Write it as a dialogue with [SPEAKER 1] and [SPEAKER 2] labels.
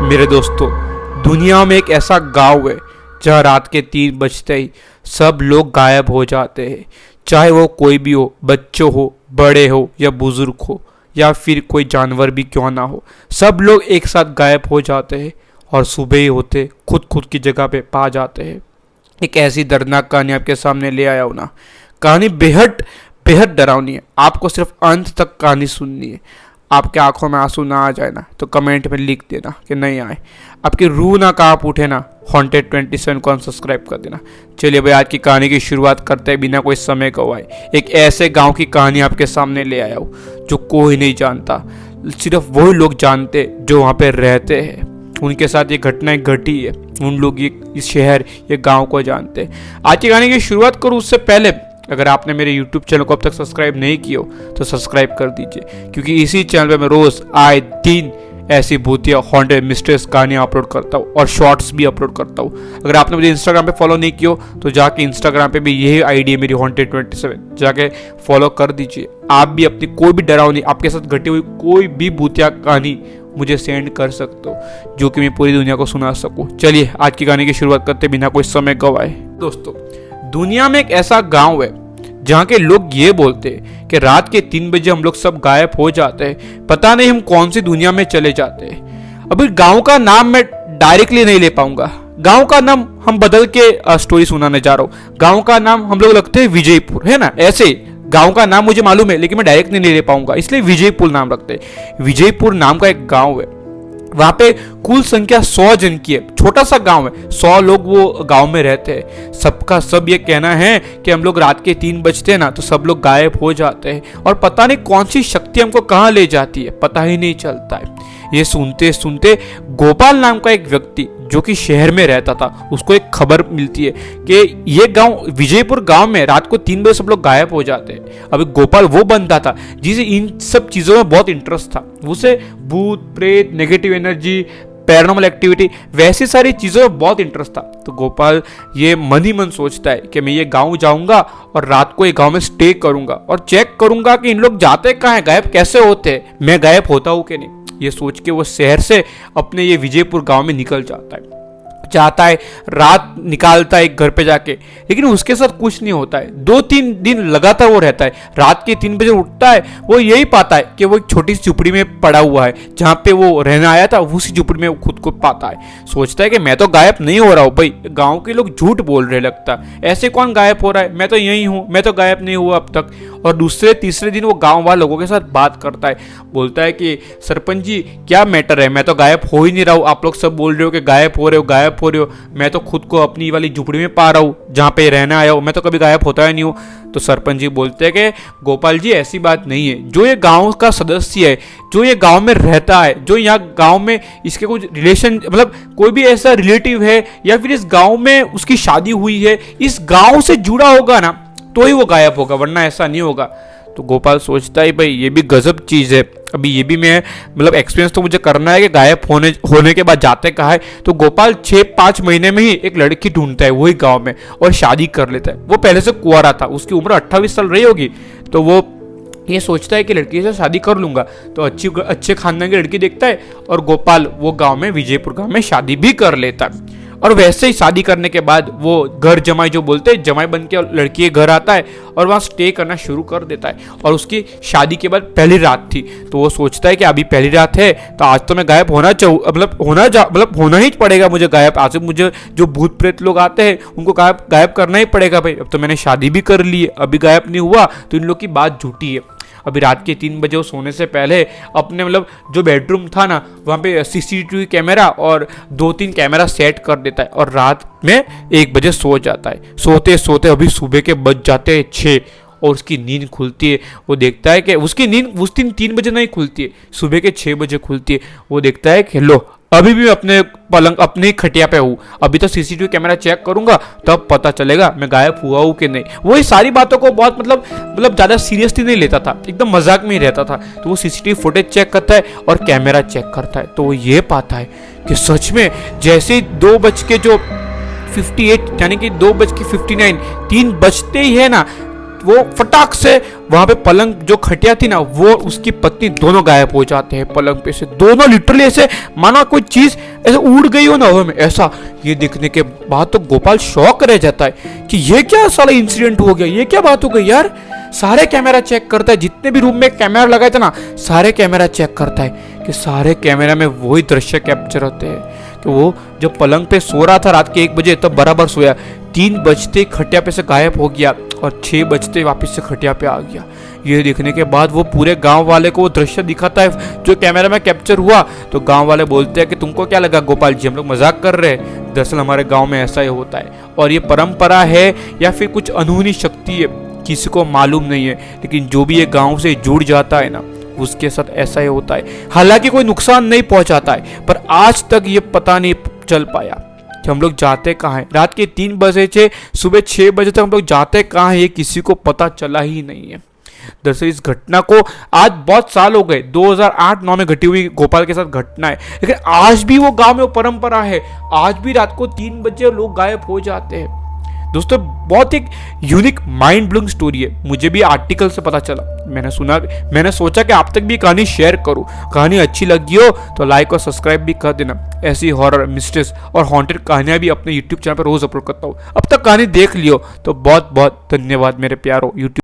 [SPEAKER 1] मेरे दोस्तों, दुनिया में एक ऐसा गांव है जहां रात के 3 बजते ही सब लोग गायब हो जाते हैं। चाहे वो कोई भी हो, बच्चों हो, बड़े हो या बुजुर्ग हो या फिर कोई जानवर भी क्यों ना हो, सब लोग एक साथ गायब हो जाते हैं और सुबह ही होते खुद की जगह पे पा जाते हैं। एक ऐसी दर्दनाक कहानी आपके सामने ले आया हूं ना। कहानी बेहद बेहद डरावनी है। आपको सिर्फ अंत तक कहानी सुननी है। आपके आंखों में आंसू ना आ जाए ना तो कमेंट में लिख देना कि नहीं आए। आपकी रूह ना कांप उठे ना, हॉन्टेड 27 को अनसब्सक्राइब कर देना। चलिए भाई, आज की कहानी की शुरुआत करते हैं बिना कोई समय गवाए। एक ऐसे गांव की कहानी आपके सामने ले आया हूँ जो कोई नहीं जानता, सिर्फ वही लोग जानते जो वहाँ पे रहते हैं। उनके साथ ये घटनाएं घटी है, उन लोग ये शहर, ये गांव को जानते हैं। आज की कहानी की शुरुआत करूँ उससे पहले अगर आपने मेरे YouTube चैनल को अब तक सब्सक्राइब नहीं किया हो तो सब्सक्राइब कर दीजिए, क्योंकि इसी चैनल पे मैं रोज आए दिन ऐसी भूतिया हॉन्टेड मिस्ट्रीज कहानियाँ अपलोड करता हूँ और शॉर्ट्स भी अपलोड करता हूँ। अगर आपने मुझे इंस्टाग्राम पे फॉलो नहीं किया तो जाके इंस्टाग्राम पे भी यही आईडी है मेरी हॉन्टेड 27, जाके फॉलो कर दीजिए। आप भी अपनी कोई भी डरावनी, आपके साथ घटी हुई कोई भी भूतिया कहानी मुझे सेंड कर सकते हो, जो कि मैं पूरी दुनिया को सुना सकूं। चलिए आज की कहानी की शुरुआत करते बिना कोई समय गवाए। दोस्तों, दुनिया में एक ऐसा गांव है जहाँ के लोग ये बोलते हैं कि रात के 3 बजे हम लोग सब गायब हो जाते हैं, पता नहीं हम कौन सी दुनिया में चले जाते हैं। अभी गांव का नाम मैं डायरेक्टली नहीं ले पाऊंगा। गांव का नाम हम बदल के स्टोरी सुनाने जा रहा हूँ। गांव का नाम हम लोग रखते हैं विजयपुर, है ना। ऐसे गांव का नाम मुझे मालूम है लेकिन मैं डायरेक्ट नहीं ले पाऊंगा, इसलिए विजयपुर नाम रखते हैं। विजयपुर नाम का एक गांव है, वहां पे कुल संख्या 100 जन की है। छोटा सा गांव है, 100 लोग वो गांव में रहते हैं। सबका सब ये कहना है कि हम लोग रात के 3 बजते हैं ना तो सब लोग गायब हो जाते हैं और पता नहीं कौन सी शक्ति हमको कहाँ ले जाती है, पता ही नहीं चलता है। ये सुनते सुनते गोपाल नाम का एक व्यक्ति जो कि शहर में रहता था, उसको एक खबर मिलती है कि ये गांव, विजयपुर गांव में रात को 3 बजे सब लोग गायब हो जाते हैं। अभी गोपाल वो बंदा था जिसे इन सब चीजों में बहुत इंटरेस्ट था। उसे भूत प्रेत, नेगेटिव एनर्जी, पैरानॉर्मल एक्टिविटी, वैसी सारी चीजों में बहुत इंटरेस्ट था। तो गोपाल ये मन ही मन सोचता है कि मैं ये गांव जाऊंगा और रात को ये गांव में स्टे करूंगा और चेक करूंगा कि इन लोग जाते कहाँ हैं, गायब कैसे होते हैं, मैं गायब होता हूँ कि नहीं। ये सोच के वो शहर से अपने ये विजयपुर गांव में निकल जाता है। रात निकालता है एक घर पे जाके, लेकिन उसके साथ कुछ नहीं होता है। 2-3 दिन लगातार वो रहता है। रात के 3 बजे उठता है, वो यही पाता है कि वो एक छोटी सी झुपड़ी में पड़ा हुआ है, जहाँ पे वो रहने आया था उसी झुपड़ी में वो खुद को पाता है। सोचता है कि मैं तो गायब नहीं हो रहा हूँ भाई, गाँव के लोग झूठ बोल रहे, लगता ऐसे कौन गायब हो रहा है, मैं तो यही हूँ, मैं तो गायब नहीं हुआ अब तक। और दूसरे तीसरे दिन वो गाँव वाले लोगों के साथ बात करता है, बोलता है कि सरपंच जी क्या मैटर है, मैं तो गायब हो ही नहीं रहा हूँ, आप लोग सब बोल रहे हो कि गायब हो रहे हो, मैं तो खुद को अपनी वाली झुपड़ी में पा रहा हूँ जहाँ पे रहना आया हूँ, मैं तो कभी गायब होता ही नहीं हूँ। तो सरपंच जी बोलते हैं कि गोपाल जी ऐसी बात नहीं है, जो ये गांव का सदस्य है, जो ये गांव में रहता है, जो यहाँ गांव में इसके कुछ रिलेशन, मतलब कोई भी ऐसा रिलेटिव है या फिर इस गांव में उसकी शादी हुई है, इस गांव से जुड़ा होगा ना तो ही वो गायब होगा, वरना ऐसा नहीं होगा। तो गोपाल सोचता है भाई ये भी गजब चीज़ है, अभी ये भी मैं मतलब एक्सपीरियंस तो मुझे करना है कि गायब होने के बाद जाते कहाँ है। तो गोपाल 6-5 महीने में ही एक लड़की ढूंढता है वही गांव में और शादी कर लेता है। वो पहले से कुंवारा था, उसकी उम्र 28 साल रही होगी, तो वो ये सोचता है कि लड़की से शादी कर लूंगा। तो अच्छे खानदान की लड़की देखता है और गोपाल वो गाँव में, विजयपुर गाँव में शादी भी कर लेता है। और वैसे ही शादी करने के बाद वो घर जमाई जो बोलते हैं, जमाई बन के लड़की के घर आता है और वहाँ स्टे करना शुरू कर देता है। और उसकी शादी के बाद पहली रात थी, तो वो सोचता है कि अभी पहली रात है तो आज तो मैं गायब होना चाहूँ, मतलब होना ही पड़ेगा मुझे गायब। आज मुझे जो भूत प्रेत लोग आते हैं उनको गायब करना ही पड़ेगा भाई, अब तो मैंने शादी भी कर ली है, अभी गायब नहीं हुआ तो इन लोग की बात झूठी है। अभी रात के 3 बजे वो सोने से पहले अपने मतलब जो बेडरूम था ना वहाँ पे CCTV कैमरा और 2-3 कैमरा सेट कर देता है और रात में 1 बजे सो जाता है। सोते सोते अभी सुबह के बज जाते हैं 6 और उसकी नींद खुलती है। वो देखता है कि उसकी नींद उस दिन 3 बजे नहीं खुलती है, सुबह के 6 बजे खुलती है। वो देखता है कि लो अभी भी अपने पलंग, अपनी खटिया पे हूँ, अभी तो CCTV कैमरा चेक करूंगा तब पता चलेगा मैं गायब हुआ हूँ कि नहीं। वो इस सारी बातों को बहुत मतलब ज़्यादा सीरियसली नहीं लेता था, एकदम मजाक में ही रहता था। तो वो CCTV फुटेज चेक करता है और कैमरा चेक करता है, तो वो ये पाता है कि सच में जैसे 2:58 यानी कि 2:59, 3 बजते ही है ना, वो फटाक से वहां पे पलंग जो खटिया थी ना, वो उसकी पत्नी दोनों गायब हो जाते हैं पलंग पे से। दोनों लिटरली ऐसे मानो कोई चीज ऐसे उड़ गई हो ना हवा में, ऐसा। ये दिखने के बाद तो गोपाल शॉक रह जाता है कि ये क्या साला इंसिडेंट हो गया, ये क्या बात हो गई यार। सारे कैमरा चेक करता है, जितने भी रूम में कैमरा लगाए थे ना, सारे कैमरा चेक करता है कि सारे कैमरा में वही दृश्य कैप्चर होते हैं कि वो जब पलंग पे सो रहा था रात के 1 बजे, तब बराबर सोया, 3 बजते खटिया पे से गायब हो गया और 6 बजते वापस से खटिया पे आ गया। ये देखने के बाद वो पूरे गांव वाले को वो दृश्य दिखाता है जो कैमरा में कैप्चर हुआ। तो गांव वाले बोलते हैं कि तुमको क्या लगा गोपाल जी, हम लोग मजाक कर रहे हैं, दरअसल हमारे गांव में ऐसा ही होता है और ये परंपरा है या फिर कुछ अनहोनी शक्ति है, किसी को मालूम नहीं है, लेकिन जो भी ये गांव से जुड़ जाता है ना, उसके साथ ऐसा ही होता है। हालांकि कोई नुकसान नहीं पहुंचाता है, पर आज तक ये पता नहीं चल पाया कि हम लोग जाते कहाँ हैं। रात के 3 बजे से सुबह 6 बजे तक हम लोग जाते कहाँ हैं, ये किसी को पता चला ही नहीं है। दरअसल इस घटना को आज बहुत साल हो गए, 2008-9 में घटी हुई गोपाल के साथ घटना है, लेकिन आज भी वो गांव में वो परंपरा है। आज भी रात को 3 बजे लोग गायब हो जाते हैं। दोस्तों बहुत एक यूनिक माइंड ब्लोइंग स्टोरी है, मुझे भी आर्टिकल से पता चला, मैंने सोचा कि आप तक भी कहानी शेयर करूं। कहानी अच्छी लगी हो तो लाइक और सब्सक्राइब भी कर देना। ऐसी हॉरर, मिस्ट्रीज और हॉन्टेड कहानियां भी अपने यूट्यूब चैनल पर रोज अपलोड करता हूं। अब तक कहानी देख लियो तो बहुत बहुत धन्यवाद मेरे प्यारो यूट्यूब।